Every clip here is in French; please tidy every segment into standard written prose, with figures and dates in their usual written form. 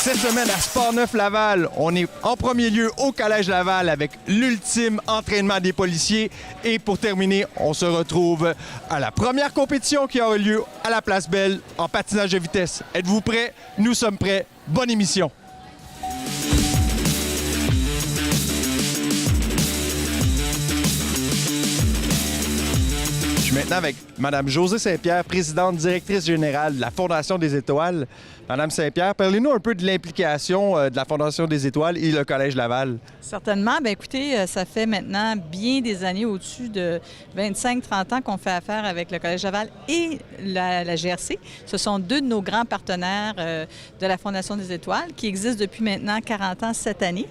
Cette semaine à Sportneuf-Laval, on est en premier lieu au Collège Laval avec l'ultime entraînement des policiers. Et pour terminer, on se retrouve à la première compétition qui aura lieu à la Place Belle en patinage de vitesse. Êtes-vous prêts? Nous sommes prêts. Bonne émission. Je suis maintenant avec Mme Josée Saint-Pierre, présidente directrice générale de la Fondation des Étoiles. Madame Saint-Pierre, parlez-nous un peu de l'implication de la Fondation des Étoiles et le Collège Laval. Certainement. Bien, écoutez, ça fait maintenant bien des années, au-dessus de 25-30 ans qu'on fait affaire avec le Collège Laval et la GRC. Ce sont deux de nos grands partenaires de la Fondation des Étoiles qui existent depuis maintenant 40 ans cette année.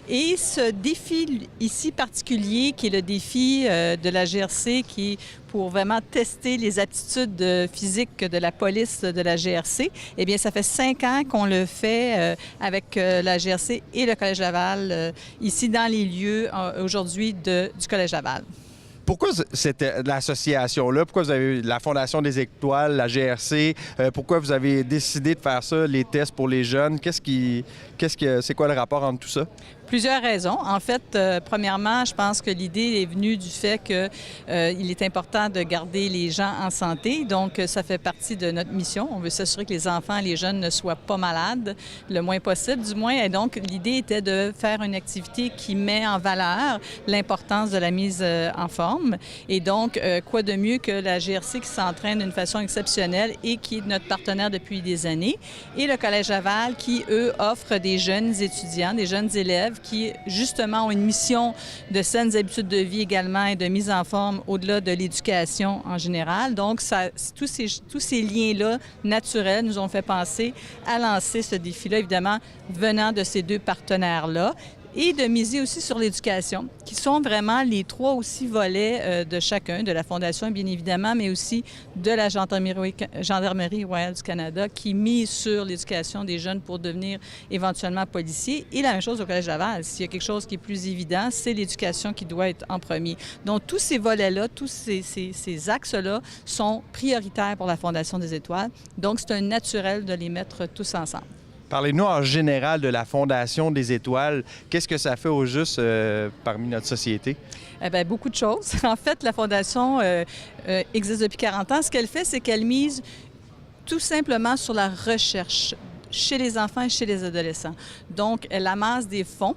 Et ce défi ici particulier, qui est le défi de la GRC, qui est pour vraiment tester les aptitudes physiques de la police de la GRC, eh bien, ça fait 5 ans qu'on le fait avec la GRC et le Collège Laval, ici dans les lieux aujourd'hui du Collège Laval. Pourquoi cette l'association-là? Pourquoi vous avez la Fondation des Étoiles, la GRC? Pourquoi vous avez décidé de faire ça, les tests pour les jeunes? C'est quoi le rapport entre tout ça? Plusieurs raisons. En fait, premièrement, je pense que l'idée est venue du fait qu'il est important de garder les gens en santé. Donc, ça fait partie de notre mission. On veut s'assurer que les enfants et les jeunes ne soient pas malades, le moins possible, du moins. Et donc, l'idée était de faire une activité qui met en valeur l'importance de la mise en forme. Et donc, quoi de mieux que la GRC qui s'entraîne d'une façon exceptionnelle et qui est notre partenaire depuis des années, et le Collège Laval qui, eux, offre des jeunes étudiants, des jeunes élèves qui, justement, ont une mission de saines habitudes de vie également et de mise en forme au-delà de l'éducation en général. Donc, tous ces liens-là naturels nous ont fait penser à lancer ce défi-là, évidemment, venant de ces deux partenaires-là, et de miser aussi sur l'éducation, qui sont vraiment les trois aussi volets de chacun, de la Fondation bien évidemment, mais aussi de la Gendarmerie royale du Canada, qui mise sur l'éducation des jeunes pour devenir éventuellement policiers. Et la même chose au Collège Laval. S'il y a quelque chose qui est plus évident, c'est l'éducation qui doit être en premier. Donc, tous ces volets-là, tous ces axes-là sont prioritaires pour la Fondation des Étoiles. Donc, c'est un naturel de les mettre tous ensemble. Parlez-nous en général de la Fondation des Étoiles. Qu'est-ce que ça fait au juste parmi notre société? Eh bien, beaucoup de choses. En fait, la Fondation existe depuis 40 ans. Ce qu'elle fait, c'est qu'elle mise tout simplement sur la recherche chez les enfants et chez les adolescents. Donc, elle amasse des fonds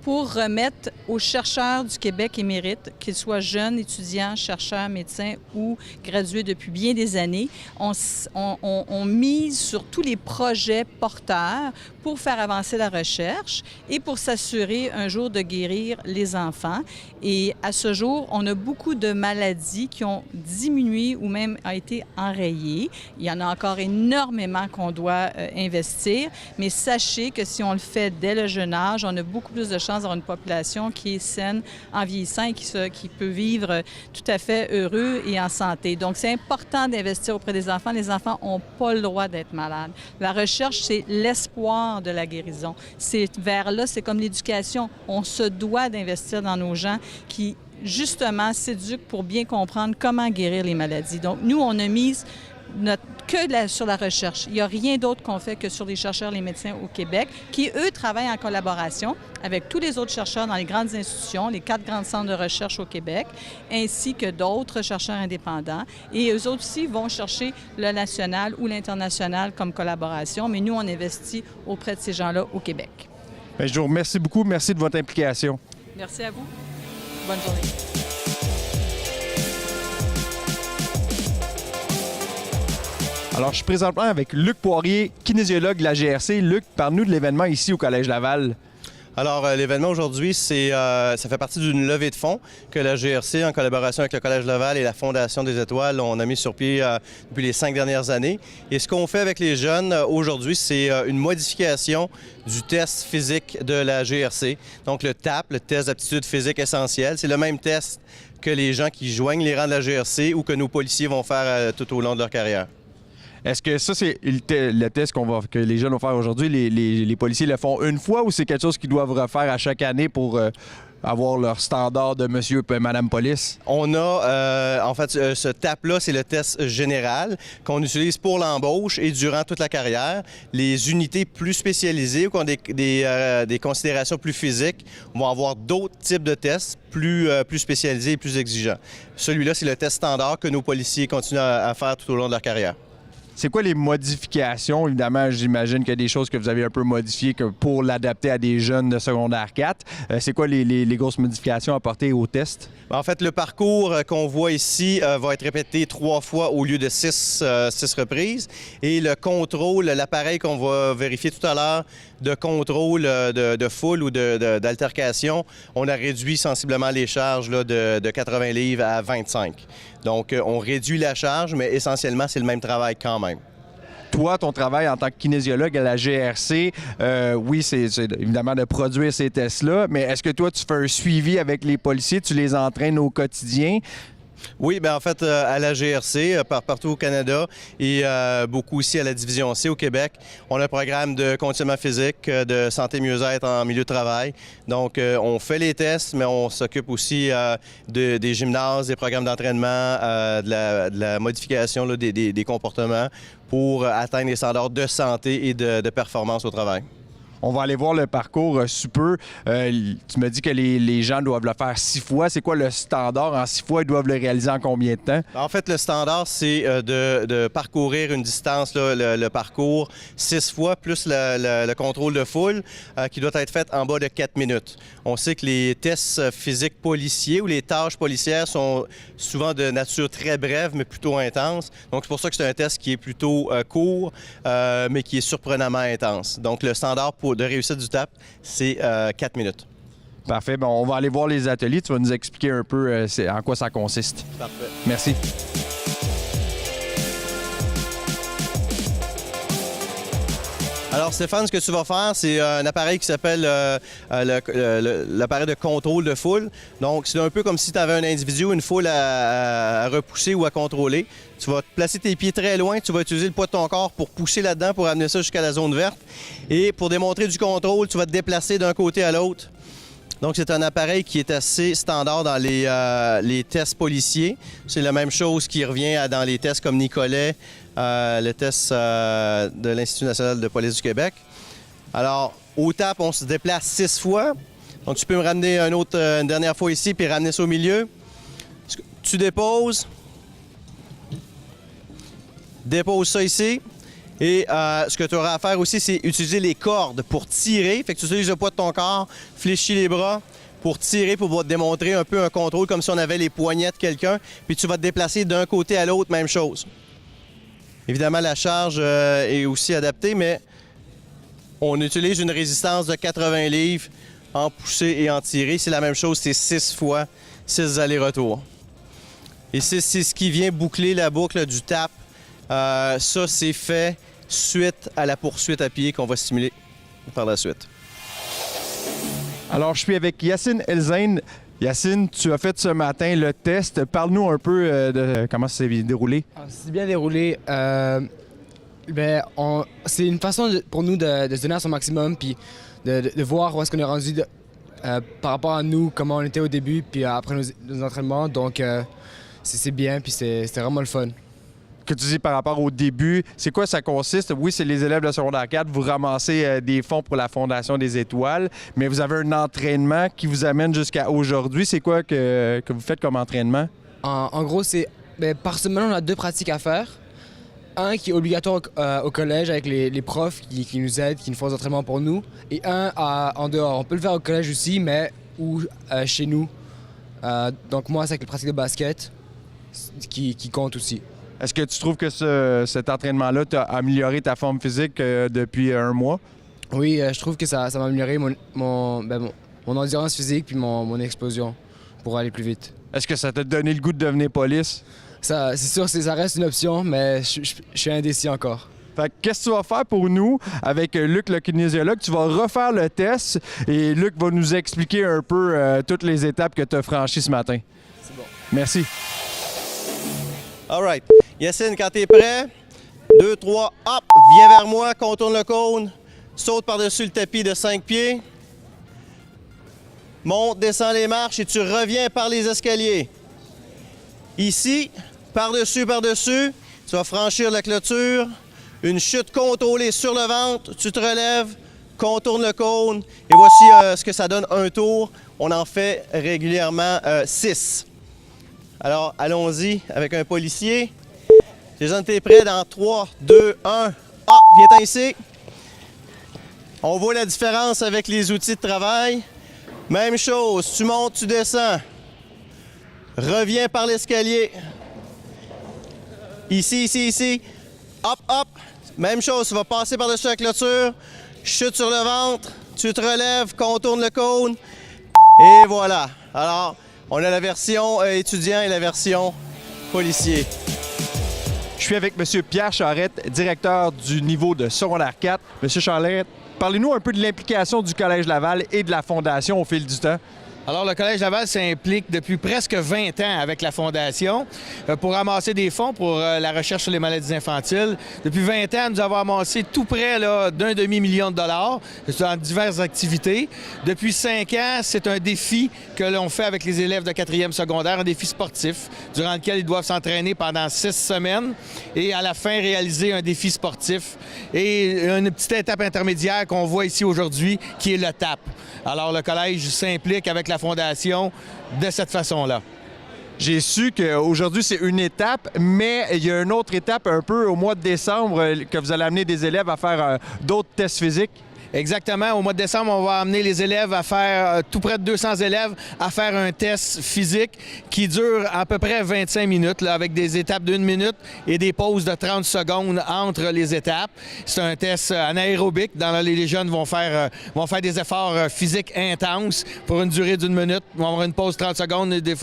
pour remettre aux chercheurs du Québec émérites, qu'ils soient jeunes, étudiants, chercheurs, médecins ou gradués depuis bien des années. On mise sur tous les projets porteurs pour faire avancer la recherche et pour s'assurer un jour de guérir les enfants. Et à ce jour, on a beaucoup de maladies qui ont diminué ou même ont été enrayées. Il y en a encore énormément qu'on doit investir, mais sachez que si on le fait dès le jeune âge, on a beaucoup plus de chances d'avoir une population qui est saine en vieillissant et qui peut vivre tout à fait heureux et en santé. Donc, c'est important d'investir auprès des enfants. Les enfants n'ont pas le droit d'être malades. La recherche, c'est l'espoir de la guérison. C'est vers là, c'est comme l'éducation. On se doit d'investir dans nos gens qui, justement, s'éduquent pour bien comprendre comment guérir les maladies. Donc, nous, on a mis sur la recherche. Il n'y a rien d'autre qu'on fait que sur les chercheurs, les médecins au Québec, qui, eux, travaillent en collaboration avec tous les autres chercheurs dans les grandes institutions, les 4 grands centres de recherche au Québec, ainsi que d'autres chercheurs indépendants. Et eux autres aussi vont chercher le national ou l'international comme collaboration, mais nous, on investit auprès de ces gens-là au Québec. Bien, je vous remercie beaucoup. Merci de votre implication. Merci à vous. Bonne journée. Alors, je suis présentement avec Luc Poirier, kinésiologue de la GRC. Luc, parle-nous de l'événement ici au Collège Laval. Alors, l'événement aujourd'hui, ça fait partie d'une levée de fonds que la GRC, en collaboration avec le Collège Laval et la Fondation des Étoiles, on a mis sur pied depuis les 5 dernières années. Et ce qu'on fait avec les jeunes aujourd'hui, c'est une modification du test physique de la GRC. Donc, le TAP, le test d'aptitude physique essentielle, c'est le même test que les gens qui joignent les rangs de la GRC ou que nos policiers vont faire tout au long de leur carrière. Est-ce que ça, c'est le test que les jeunes vont faire aujourd'hui? Les policiers le font une fois ou c'est quelque chose qu'ils doivent refaire à chaque année pour avoir leur standard de monsieur et madame police? On a, en fait, ce TAP-là, c'est le test général qu'on utilise pour l'embauche et durant toute la carrière. Les unités plus spécialisées ou qui ont des considérations plus physiques vont avoir d'autres types de tests plus spécialisés et plus exigeants. Celui-là, c'est le test standard que nos policiers continuent à faire tout au long de leur carrière. C'est quoi les modifications? Évidemment, j'imagine qu'il y a des choses que vous avez un peu modifiées pour l'adapter à des jeunes de secondaire 4. C'est quoi les grosses modifications apportées au test? En fait, le parcours qu'on voit ici va être répété 3 fois au lieu de 6 reprises. Et le contrôle, l'appareil qu'on va vérifier tout à l'heure de contrôle de foule ou d'altercation, on a réduit sensiblement les charges là, de 80 livres à 25. Donc, on réduit la charge, mais essentiellement, c'est le même travail quand même. Toi, ton travail en tant que kinésiologue à la GRC, oui, c'est évidemment de produire ces tests-là, mais est-ce que toi, tu fais un suivi avec les policiers, tu les entraînes au quotidien? Oui, bien en fait, à la GRC, partout au Canada et beaucoup ici à la Division C au Québec, on a un programme de conditionnement physique, de santé mieux-être en milieu de travail. Donc, on fait les tests, mais on s'occupe aussi des gymnases, des programmes d'entraînement, de la modification là, des comportements pour atteindre les standards de santé et de performance au travail. On va aller voir le parcours sous peu. Tu me dis que les gens doivent le faire 6 fois. C'est quoi le standard en 6 fois? Ils doivent le réaliser en combien de temps? En fait, le standard, c'est de parcourir une distance, là, le parcours, 6 fois, plus le contrôle de foule qui doit être fait en bas de 4 minutes. On sait que les tests physiques policiers ou les tâches policières sont souvent de nature très brève, mais plutôt intense. Donc, c'est pour ça que c'est un test qui est plutôt court, mais qui est surprenamment intense. Donc, le standard de réussite du TAP, c'est 4 minutes. Parfait. Bon, on va aller voir les ateliers. Tu vas nous expliquer un peu en quoi ça consiste. Parfait. Merci. Alors Stéphane, ce que tu vas faire, c'est un appareil qui s'appelle l'appareil de contrôle de foule. Donc c'est un peu comme si tu avais un individu, une foule à repousser ou à contrôler. Tu vas placer tes pieds très loin, tu vas utiliser le poids de ton corps pour pousser là-dedans, pour amener ça jusqu'à la zone verte. Et pour démontrer du contrôle, tu vas te déplacer d'un côté à l'autre. Donc, c'est un appareil qui est assez standard dans les tests policiers. C'est la même chose qui revient dans les tests comme Nicolet, le test de l'Institut national de police du Québec. Alors, au TAP, on se déplace 6 fois. Donc, tu peux me ramener une dernière fois ici puis ramener ça au milieu. Tu déposes. Dépose ça ici. Et ce que tu auras à faire aussi, c'est utiliser les cordes pour tirer. Fait que tu utilises le poids de ton corps, fléchis les bras pour tirer, pour te démontrer un peu un contrôle comme si on avait les poignets de quelqu'un. Puis tu vas te déplacer d'un côté à l'autre, même chose. Évidemment, la charge est aussi adaptée, mais on utilise une résistance de 80 livres en poussée et en tirée. C'est la même chose, c'est 6 fois, 6 allers-retours. Et c'est ce qui vient boucler la boucle du TAP. Ça, c'est fait suite à la poursuite à pied qu'on va stimuler par la suite. Alors, je suis avec Yacine Elzain. Yacine, tu as fait ce matin le test. Parle-nous un peu de comment ça s'est déroulé. C'est bien déroulé. C'est une façon pour nous de se donner à son maximum puis de voir où est-ce qu'on est rendu par rapport à nous, comment on était au début puis après nos entraînements. Donc, c'est bien puis c'était vraiment le fun. Que tu dis par rapport au début, c'est quoi ça consiste? Oui, c'est les élèves de secondaire 4, vous ramassez des fonds pour la Fondation des Étoiles, mais vous avez un entraînement qui vous amène jusqu'à aujourd'hui. C'est quoi que vous faites comme entraînement? En gros, par semaine, on a 2 pratiques à faire. Un qui est obligatoire au collège avec les profs qui nous aident, qui nous font des entraînements pour nous, et un en dehors. On peut le faire au collège aussi, mais ou chez nous. Donc moi, c'est avec les pratiques de basket qui comptent aussi. Est-ce que tu trouves que cet entraînement-là t'a amélioré ta forme physique depuis un mois? Oui, je trouve que ça m'a amélioré mon endurance physique puis mon explosion pour aller plus vite. Est-ce que ça t'a donné le goût de devenir police? C'est sûr, ça reste une option, mais je suis indécis encore. Fait que qu'est-ce que tu vas faire pour nous avec Luc, le kinésiologue? Tu vas refaire le test et Luc va nous expliquer un peu toutes les étapes que tu as franchies ce matin. C'est bon. Merci. All right. Yacine, quand tu es prêt, 2, 3, hop, viens vers moi, contourne le cône, saute par-dessus le tapis de 5 pieds, monte, descend les marches et tu reviens par les escaliers. Ici, par-dessus, par-dessus, tu vas franchir la clôture, une chute contrôlée sur le ventre, tu te relèves, contourne le cône et voici ce que ça donne un tour. On en fait régulièrement 6. Alors, allons-y avec un policier. Les jeunes, t'es prêts dans 3, 2, 1. Ah, viens-t'en ici. On voit la différence avec les outils de travail. Même chose, tu montes, tu descends. Reviens par l'escalier. Ici, ici, ici. Hop, hop. Même chose, tu vas passer par-dessus la clôture. Chute sur le ventre. Tu te relèves, contourne le cône. Et voilà. Alors, on a la version étudiant et la version policier. Je suis avec M. Pierre Charette, directeur du niveau de secondaire 4. M. Charette, parlez-nous un peu de l'implication du Collège Laval et de la Fondation au fil du temps. Alors, le Collège Laval s'implique depuis presque 20 ans avec la Fondation pour ramasser des fonds pour la recherche sur les maladies infantiles. Depuis 20 ans, nous avons amassé tout près d'un demi-million de dollars dans diverses activités. Depuis 5 ans, c'est un défi que l'on fait avec les élèves de 4e secondaire, un défi sportif durant lequel ils doivent s'entraîner pendant 6 semaines et à la fin réaliser un défi sportif. Et une petite étape intermédiaire qu'on voit ici aujourd'hui qui est le TAP. Alors, le Collège s'implique avec la Fondation de cette façon-là. J'ai su qu'aujourd'hui, c'est une étape, mais il y a une autre étape un peu au mois de décembre que vous allez amener des élèves à faire d'autres tests physiques. Exactement. Au mois de décembre, on va amener les élèves à faire, tout près de 200 élèves, à faire un test physique qui dure à peu près 25 minutes, là, avec des étapes d'1 minute et des pauses de 30 secondes entre les étapes. C'est un test anaérobique dans lequel les jeunes vont faire des efforts physiques intenses pour une durée d'1 minute. Ils vont avoir une pause de 30 secondes et des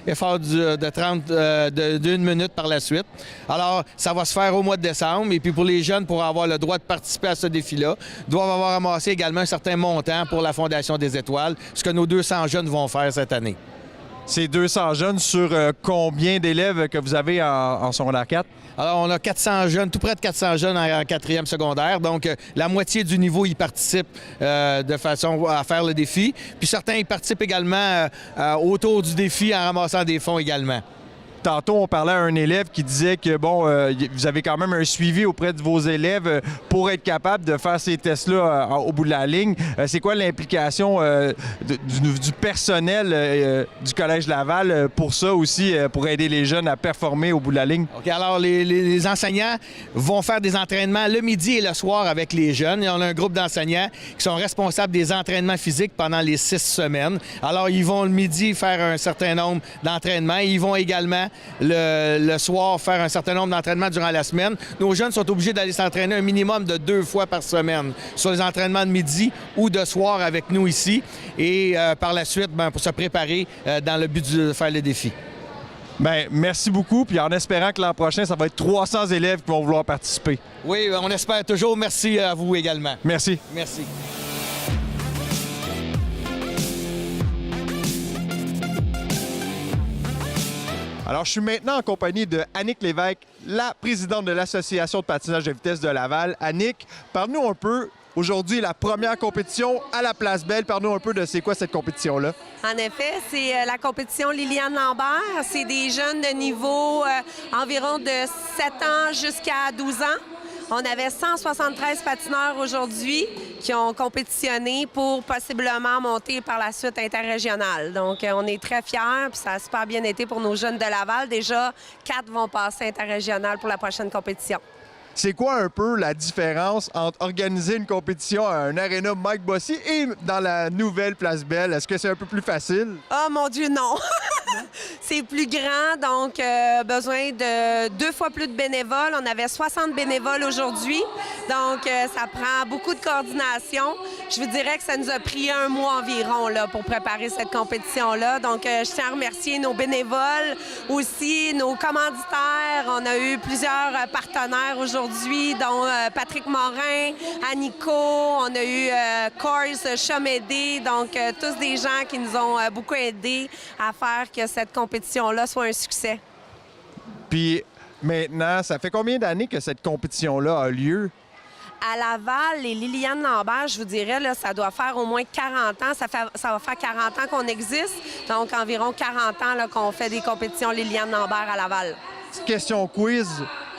efforts d'1 minute par la suite. Alors, ça va se faire au mois de décembre. Et puis pour les jeunes, pour avoir le droit de participer à ce défi-là, doivent avoir ramasser également un certain montant pour la Fondation des Étoiles, ce que nos 200 jeunes vont faire cette année. C'est 200 jeunes sur combien d'élèves que vous avez en secondaire 4? Alors, on a 400 jeunes, tout près de 400 jeunes en 4e secondaire. Donc, la moitié du niveau y participe de façon à faire le défi. Puis certains y participent également autour du défi en ramassant des fonds également. Tantôt, on parlait à un élève qui disait que, bon, vous avez quand même un suivi auprès de vos élèves pour être capable de faire ces tests-là au bout de la ligne. C'est quoi l'implication du personnel du Collège Laval pour ça aussi, pour aider les jeunes à performer au bout de la ligne? OK, alors les enseignants vont faire des entraînements le midi et le soir avec les jeunes. Et on a un groupe d'enseignants qui sont responsables des entraînements physiques pendant les 6 semaines. Alors, ils vont le midi faire un certain nombre d'entraînements. Ils vont également le soir faire un certain nombre d'entraînements durant la semaine. Nos jeunes sont obligés d'aller s'entraîner un minimum de 2 fois par semaine sur les entraînements de midi ou de soir avec nous ici et par la suite pour se préparer dans le but de faire le défi. Bien, merci beaucoup, puis en espérant que l'an prochain, ça va être 300 élèves qui vont vouloir participer. Oui, on espère toujours. Merci à vous également. Merci. Merci. Alors, je suis maintenant en compagnie de Annick Lévesque, la présidente de l'Association de patinage de vitesse de Laval. Annick, parle-nous un peu, aujourd'hui, la première compétition à la Place Belle. Parle-nous un peu de c'est quoi cette compétition-là. En effet, c'est la compétition Liliane Lambert. C'est des jeunes de niveau environ de 7 ans jusqu'à 12 ans. On avait 173 patineurs aujourd'hui qui ont compétitionné pour possiblement monter par la suite interrégional. Donc, on est très fiers, puis ça a super bien été pour nos jeunes de Laval. Déjà, 4 vont passer interrégional pour la prochaine compétition. C'est quoi un peu la différence entre organiser une compétition à un aréna Mike Bossy et dans la nouvelle Place Belle? Est-ce que c'est un peu plus facile? Oh mon Dieu, non! C'est plus grand, donc besoin de 2 fois plus de bénévoles. On avait 60 bénévoles aujourd'hui, donc ça prend beaucoup de coordination. Je vous dirais que ça nous a pris 1 mois environ là, pour préparer cette compétition-là. Donc, je tiens à remercier nos bénévoles, aussi nos commanditaires. On a eu plusieurs partenaires aujourd'hui, dont Patrick Morin, Anico, on a eu Course, Chomédé, donc tous des gens qui nous ont beaucoup aidés à faire que cette compétition-là soit un succès. Puis, maintenant. Ça fait combien d'années que cette compétition-là a lieu? À Laval, les Liliane Lambert, je vous dirais, là, ça doit faire au moins 40 ans. Ça va faire 40 ans qu'on existe, donc environ 40 ans là, qu'on fait des compétitions Liliane Lambert à Laval. Petite question quiz.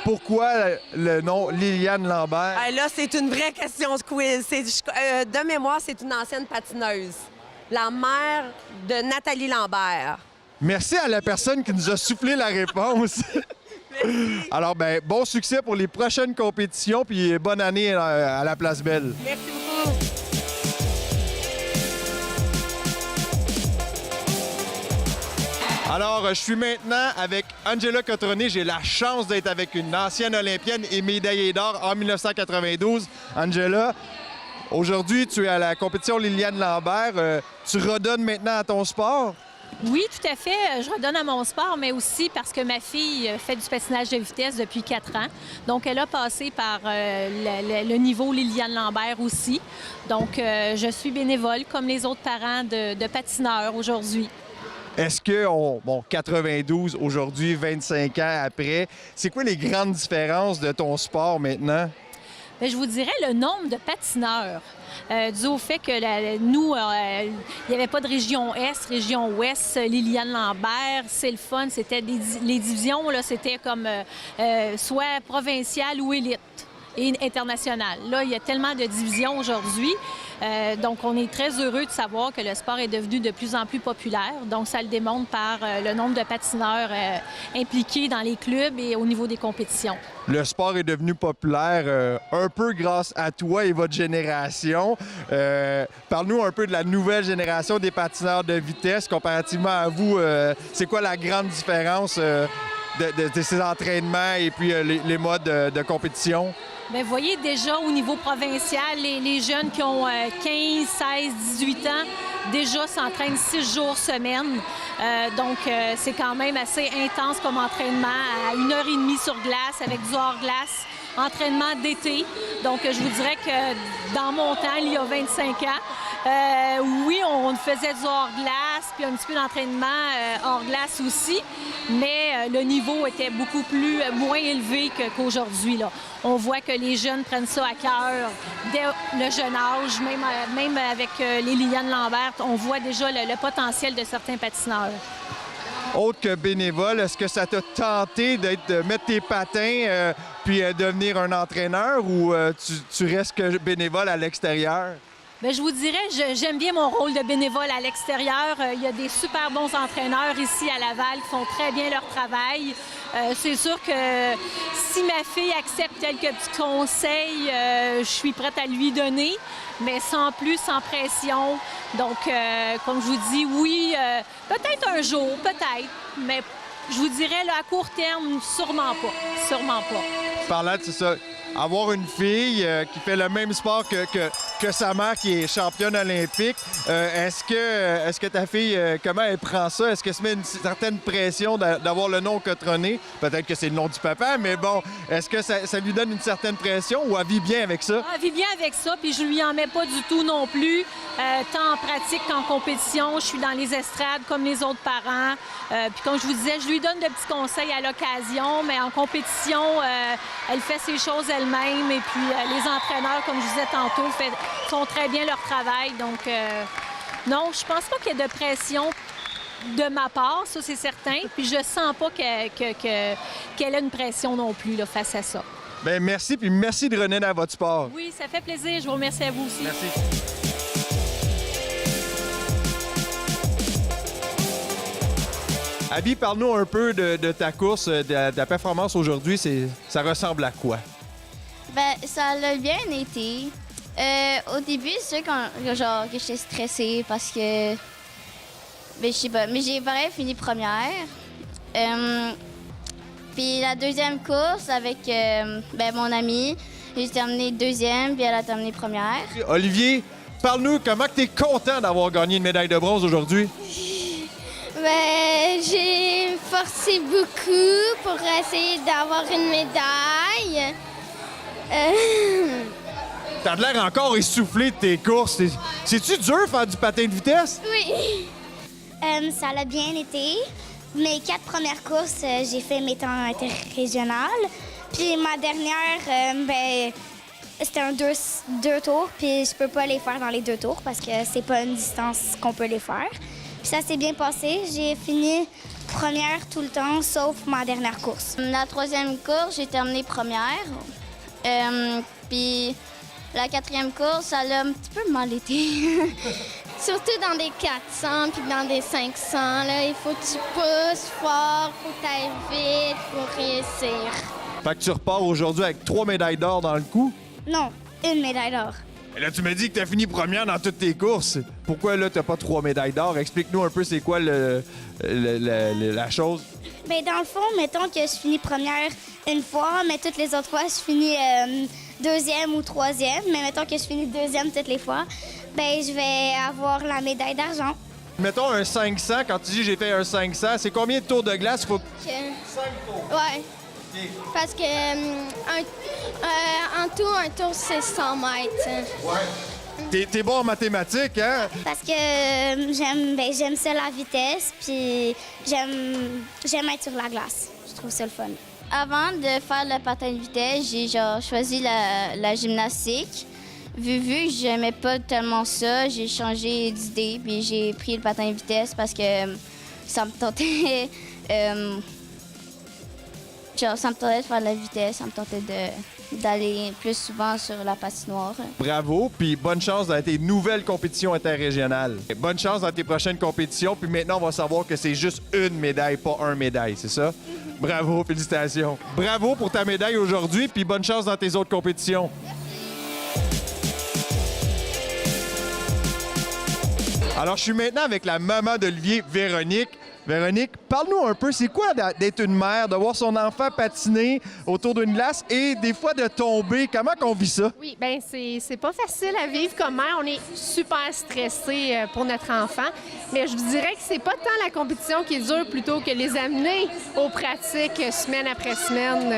Pourquoi le nom Liliane Lambert? Là, c'est une vraie question de quiz. De mémoire, c'est une ancienne patineuse, la mère de Nathalie Lambert. Merci à la personne qui nous a soufflé la réponse. Alors, ben, bon succès pour les prochaines compétitions, puis bonne année à la Place Belle. Merci beaucoup. Alors, je suis maintenant avec Angela Cotroni. J'ai la chance d'être avec une ancienne olympienne et médaillée d'or en 1992. Angela, aujourd'hui, tu es à la compétition Liliane Lambert. Tu redonnes maintenant à ton sport? Oui, tout à fait. Je redonne à mon sport, mais aussi parce que ma fille fait du patinage de vitesse depuis 4 ans. Donc, elle a passé par le niveau Liliane Lambert aussi. Donc, je suis bénévole comme les autres parents de patineurs aujourd'hui. Est-ce que, 92 aujourd'hui, 25 ans après, c'est quoi les grandes différences de ton sport maintenant? Bien, je vous dirais le nombre de patineurs. Dû au fait que nous, il n'y avait pas de région Est, région Ouest, Liliane Lambert, c'est le fun. C'était les divisions, là, c'était comme soit provinciale ou élite et internationale. Là, il y a tellement de divisions aujourd'hui. Donc, on est très heureux de savoir que le sport est devenu de plus en plus populaire. Donc, ça le démontre par le nombre de patineurs impliqués dans les clubs et au niveau des compétitions. Le sport est devenu populaire un peu grâce à toi et votre génération. Parle-nous un peu de la nouvelle génération des patineurs de vitesse comparativement à vous. C'est quoi la grande différence de ces entraînements et puis les modes de compétition? Bien, vous voyez, déjà au niveau provincial, les jeunes qui ont 15, 16, 18 ans, déjà s'entraînent 6 jours semaine. Donc, c'est quand même assez intense comme entraînement, à 1h30 sur glace avec du hors-glace, entraînement d'été. Donc, je vous dirais que dans mon temps, il y a 25 ans, oui, on faisait du hors-glace, puis un petit peu d'entraînement hors-glace aussi, mais le niveau était beaucoup moins élevé qu'aujourd'hui, là. On voit que les jeunes prennent ça à cœur dès le jeune âge, même avec les Liliane Lambert, on voit déjà le potentiel de certains patineurs. Autre que bénévole, est-ce que ça t'a tenté de mettre tes patins puis devenir un entraîneur ou tu restes que bénévole à l'extérieur? Bien, je vous dirais, j'aime bien mon rôle de bénévole à l'extérieur. Il y a des super bons entraîneurs ici à Laval qui font très bien leur travail. C'est sûr que si ma fille accepte quelques petits conseils, je suis prête à lui donner, mais sans plus, sans pression. Donc, comme je vous dis, oui, peut-être un jour, peut-être, mais je vous dirais, là, à court terme, sûrement pas. Sûrement pas. Parlant de ça, avoir une fille qui fait le même sport que sa mère qui est championne olympique, est-ce que ta fille, comment elle prend ça? Est-ce qu'elle se met une certaine pression d'avoir le nom Cotroni? Peut-être que c'est le nom du papa, mais bon, est-ce que ça lui donne une certaine pression ou elle vit bien avec ça? Elle vit bien avec ça, puis je lui en mets pas du tout non plus, tant en pratique qu'en compétition. Je suis dans les estrades comme les autres parents. Puis comme je vous disais, je lui donne de petits conseils à l'occasion, mais en compétition, elle fait ses choses elle-même. Et puis les entraîneurs, comme je disais tantôt, font très bien leur travail. Donc, non, je pense pas qu'il y ait de pression de ma part, ça c'est certain. Puis je sens pas qu'elle a une pression non plus là, face à ça. Bien, merci, puis merci de renaître à votre sport. Oui, ça fait plaisir. Je vous remercie à vous aussi. Merci. Abby, parle-nous un peu de ta course, de ta performance aujourd'hui. Ça ressemble à quoi? Ben, ça l'a bien été. Au début, c'est sûr que j'étais stressée parce que... Ben, je sais pas, mais j'ai pareil fini première. Puis la deuxième course avec mon amie, j'ai terminé deuxième, puis elle a terminé première. Olivier, parle-nous comment tu es content d'avoir gagné une médaille de bronze aujourd'hui? Ben, j'ai forcé beaucoup pour essayer d'avoir une médaille. T'as de l'air encore essoufflé de tes courses. C'est-tu dur faire du patin de vitesse? Oui. Ça l'a bien été. mes 4 premières courses, j'ai fait mes temps interrégionales. Puis ma dernière, c'était un 2 tours, puis je peux pas les faire dans les 2 tours parce que c'est pas une distance qu'on peut les faire. Puis ça s'est bien passé. J'ai fini première tout le temps, sauf ma dernière course. La 3e course, j'ai terminé première. Puis la 4e course, ça a un petit peu mal été. Surtout dans des 400 puis dans des 500. Là, il faut que tu pousses fort, faut que tu ailles vite pour réussir. Fait que tu repars aujourd'hui avec 3 médailles d'or dans le coup. Non, 1 médaille d'or. Et là, tu me dis que tu as fini première dans toutes tes courses. Pourquoi là, tu n'as pas 3 médailles d'or? Explique-nous un peu c'est quoi la chose. Bien, dans le fond, mettons que je finis première une fois, mais toutes les autres fois, je finis 2e ou 3e. Mais mettons que je finis 2e toutes les fois, bien, je vais avoir la médaille d'argent. Mettons un 500, quand tu dis j'ai fait un 500, c'est combien de tours de glace? Il faut... 5 tours. Ouais. Parce que en tout, un tour, c'est 100 mètres. Ouais. T'es bon en mathématiques, hein? Parce que j'aime ça la vitesse, puis j'aime être sur la glace. Je trouve ça le fun. Avant de faire le patin de vitesse, j'ai choisi la gymnastique. Vu que j'aimais pas tellement ça, j'ai changé d'idée, puis j'ai pris le patin de vitesse parce que ça me tentait... ça me tentait de faire de la vitesse, ça me tentait d'aller plus souvent sur la patinoire. Bravo, puis bonne chance dans tes nouvelles compétitions interrégionales. Bonne chance dans tes prochaines compétitions, puis maintenant, on va savoir que c'est juste une médaille, pas un médaille, c'est ça? Bravo, félicitations. Bravo pour ta médaille aujourd'hui, puis bonne chance dans tes autres compétitions. Alors, je suis maintenant avec la maman d'Olivier, Véronique. Véronique, parle-nous un peu, c'est quoi d'être une mère, de voir son enfant patiner autour d'une glace et des fois de tomber? Comment qu'on vit ça? Oui, bien, c'est pas facile à vivre comme mère. On est super stressé pour notre enfant. Mais je vous dirais que c'est pas tant la compétition qui est dure plutôt que les amener aux pratiques semaine après semaine.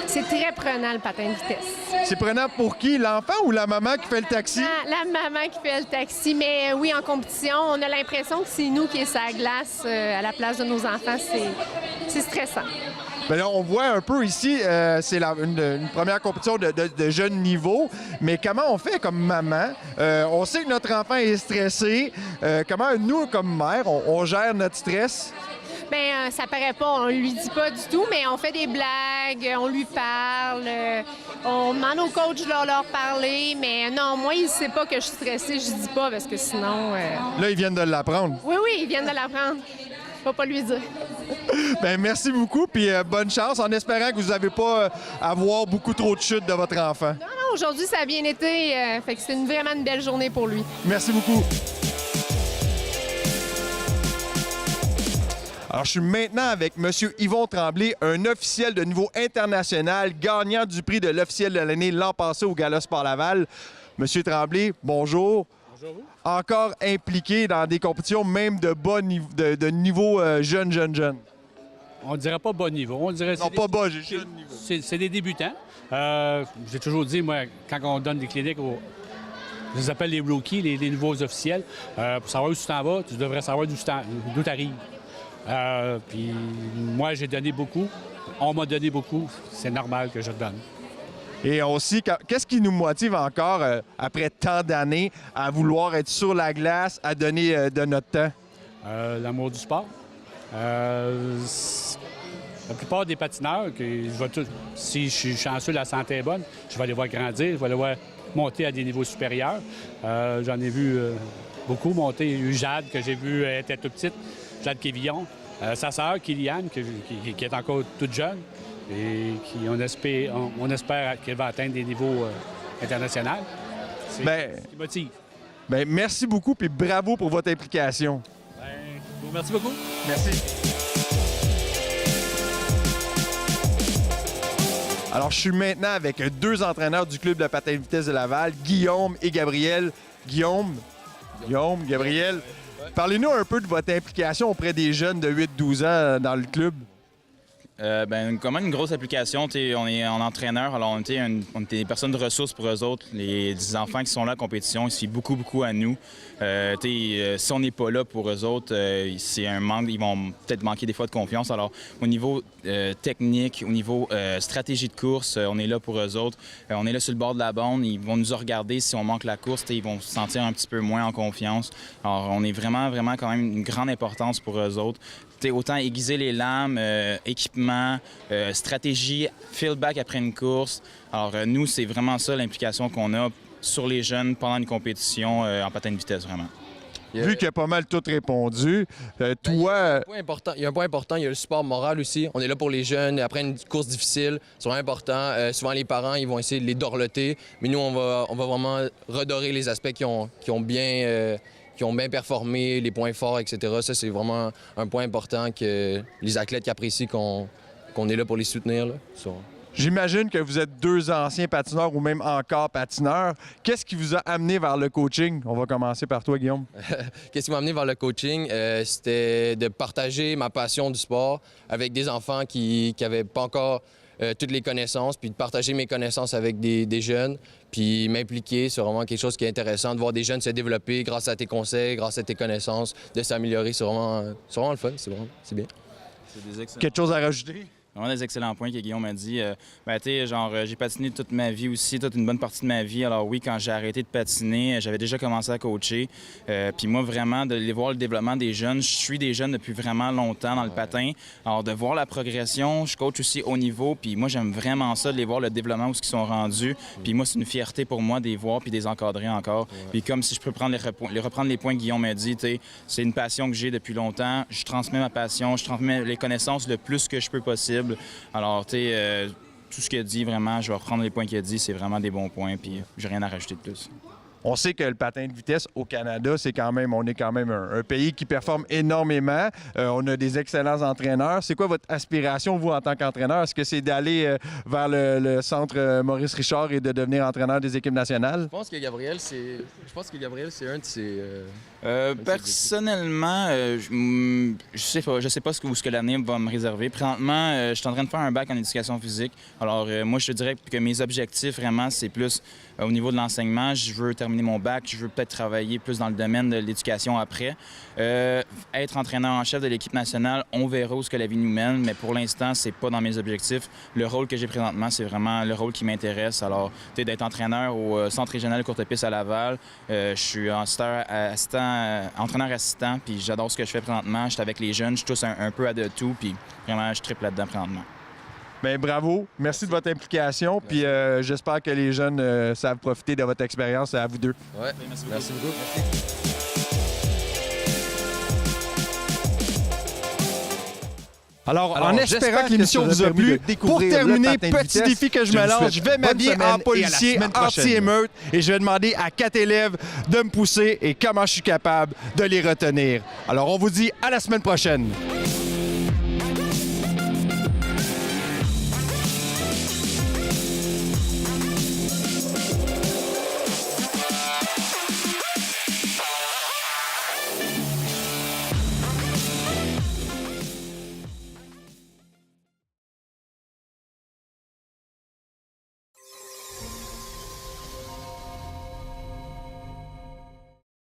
C'est très prenant, le patin de vitesse. C'est prenant pour qui? L'enfant ou la maman qui fait le taxi? La maman qui fait le taxi. Mais oui, en compétition, on a l'impression que c'est nous qui est sur la glace à la place de nos enfants. C'est stressant. Bien là, on voit un peu ici, c'est une première compétition de jeune niveau, mais comment on fait comme maman? On sait que notre enfant est stressé. Comment nous, comme mère, on gère notre stress? Bien, ça paraît pas, on lui dit pas du tout, mais on fait des blagues, on lui parle, on demande au coach de leur parler, mais non, moi, il sait pas que je suis stressée, je dis pas, parce que sinon... Là, ils viennent de l'apprendre. Oui, ils viennent de l'apprendre. Faut pas lui dire. Bien, merci beaucoup, puis bonne chance, en espérant que vous n'avez pas à avoir beaucoup trop de chutes de votre enfant. Non, aujourd'hui, ça a bien été, fait que c'est vraiment une belle journée pour lui. Merci beaucoup. Alors, je suis maintenant avec M. Yvon Tremblay, un officiel de niveau international, gagnant du prix de l'officiel de l'année l'an passé au Gala Sport Laval. M. Tremblay, bonjour. Bonjour. Encore impliqué dans des compétitions même de bas niveau, de niveau jeune. On dirait pas bas niveau. On dirait non, pas bas, j'ai jeune niveau. C'est des débutants. J'ai toujours dit, moi, quand on donne des cliniques je les appelle les rookies, les nouveaux officiels. Pour savoir où tu t'en vas, tu devrais savoir d'où tu arrives. Puis moi, j'ai donné beaucoup. On m'a donné beaucoup. C'est normal que je donne. Et aussi, qu'est-ce qui nous motive encore, après tant d'années, à vouloir être sur la glace, à donner de notre temps? L'amour du sport. La plupart des patineurs, si je suis chanceux, la santé est bonne, je vais les voir grandir, je vais les voir monter à des niveaux supérieurs. J'en ai vu beaucoup monter. Il y a eu Jade, que j'ai vu, elle était toute petite, Jade Quévillon. Sa sœur, Kyliane, qui est encore toute jeune et on espère qu'elle va atteindre des niveaux internationaux. C'est ce qui motive. Bien, merci beaucoup et bravo pour votre implication. Merci beaucoup. Merci. Alors, je suis maintenant avec 2 entraîneurs du club de patin de vitesse de Laval, Guillaume et Gabriel. Guillaume, Gabriel, parlez-nous un peu de votre implication auprès des jeunes de 8-12 ans dans le club. Comment une grosse application, on est en entraîneur, alors on était des personnes de ressources pour eux autres. Les enfants qui sont là en compétition, ils se fient beaucoup à nous. Si on n'est pas là pour eux autres, c'est un manque, ils vont peut-être manquer des fois de confiance. Alors au niveau technique, au niveau stratégie de course, on est là pour eux autres. On est là sur le bord de la bande, ils vont nous regarder si on manque la course, ils vont se sentir un petit peu moins en confiance. Alors on est vraiment quand même une grande importance pour eux autres. Autant aiguiser les lames, équipement, stratégie, feedback après une course. Alors nous, c'est vraiment ça l'implication qu'on a sur les jeunes pendant une compétition en patin de vitesse, vraiment. Vu qu'il y a pas mal tout répondu, toi... Il y a un point important, il y a le support moral aussi. On est là pour les jeunes. Après une course difficile, c'est vraiment important. Souvent, les parents, ils vont essayer de les dorloter. Mais nous, on va vraiment redorer les aspects qui ont bien performé, les points forts, etc. Ça, c'est vraiment un point important que les athlètes qui apprécient qu'on est là pour les soutenir. Là. J'imagine que vous êtes 2 anciens patineurs ou même encore patineurs. Qu'est-ce qui vous a amené vers le coaching? On va commencer par toi, Guillaume. Qu'est-ce qui m'a amené vers le coaching? C'était de partager ma passion du sport avec des enfants qui n'avaient pas encore toutes les connaissances, puis de partager mes connaissances avec des jeunes, puis m'impliquer. C'est vraiment quelque chose qui est intéressant, de voir des jeunes se développer grâce à tes conseils, grâce à tes connaissances, de s'améliorer. C'est vraiment le fun, c'est bien. Quelque chose à rajouter? Vraiment des excellents points que Guillaume m'a dit. J'ai patiné toute ma vie aussi, toute une bonne partie de ma vie. Alors oui, quand j'ai arrêté de patiner, j'avais déjà commencé à coacher. Puis moi, vraiment, de les voir le développement des jeunes, je suis des jeunes depuis vraiment longtemps dans le patin. Alors de voir la progression, je coach aussi haut niveau. Puis moi, j'aime vraiment ça, de les voir le développement, où ils sont rendus. Puis moi, c'est une fierté pour moi de les voir puis de les encadrer encore. Puis comme si je peux reprendre les points que Guillaume m'a dit, c'est une passion que j'ai depuis longtemps. Je transmets ma passion, je transmets les connaissances le plus que je peux possible. Alors, tout ce qu'il a dit, vraiment, je vais reprendre les points qu'il a dit, c'est vraiment des bons points, puis j'ai rien à rajouter de plus. On sait que le patin de vitesse au Canada, on est quand même un pays qui performe énormément. On a des excellents entraîneurs. C'est quoi votre aspiration, vous, en tant qu'entraîneur? Est-ce que c'est d'aller vers le centre Maurice Richard et de devenir entraîneur des équipes nationales? Je pense que Gabriel, c'est un de ses... Personnellement, je sais pas ce que l'avenir va me réserver. Présentement, je suis en train de faire un bac en éducation physique. Alors, moi, je te dirais que mes objectifs, vraiment, c'est plus au niveau de l'enseignement. Je veux terminer mon bac, je veux peut-être travailler plus dans le domaine de l'éducation après. Être entraîneur en chef de l'équipe nationale, on verra où ce que la vie nous mène, mais pour l'instant, c'est pas dans mes objectifs. Le rôle que j'ai présentement, c'est vraiment le rôle qui m'intéresse. Alors, d'être entraîneur au Centre régional de courte piste à Laval, je suis entraîneur assistant, puis j'adore ce que je fais présentement. Je suis avec les jeunes, je touche un peu à de tout, puis vraiment, je triple là-dedans présentement. Bien, bravo. Merci de votre implication. Puis j'espère que les jeunes savent profiter de votre expérience à vous deux. Ouais. Merci beaucoup. Alors, en espérant que l'émission vous a plu, pour terminer, petit défi que je me lance, je vais m'habiller en policier anti-émeute et je vais demander à 4 élèves de me pousser et comment je suis capable de les retenir. Alors, on vous dit à la semaine prochaine.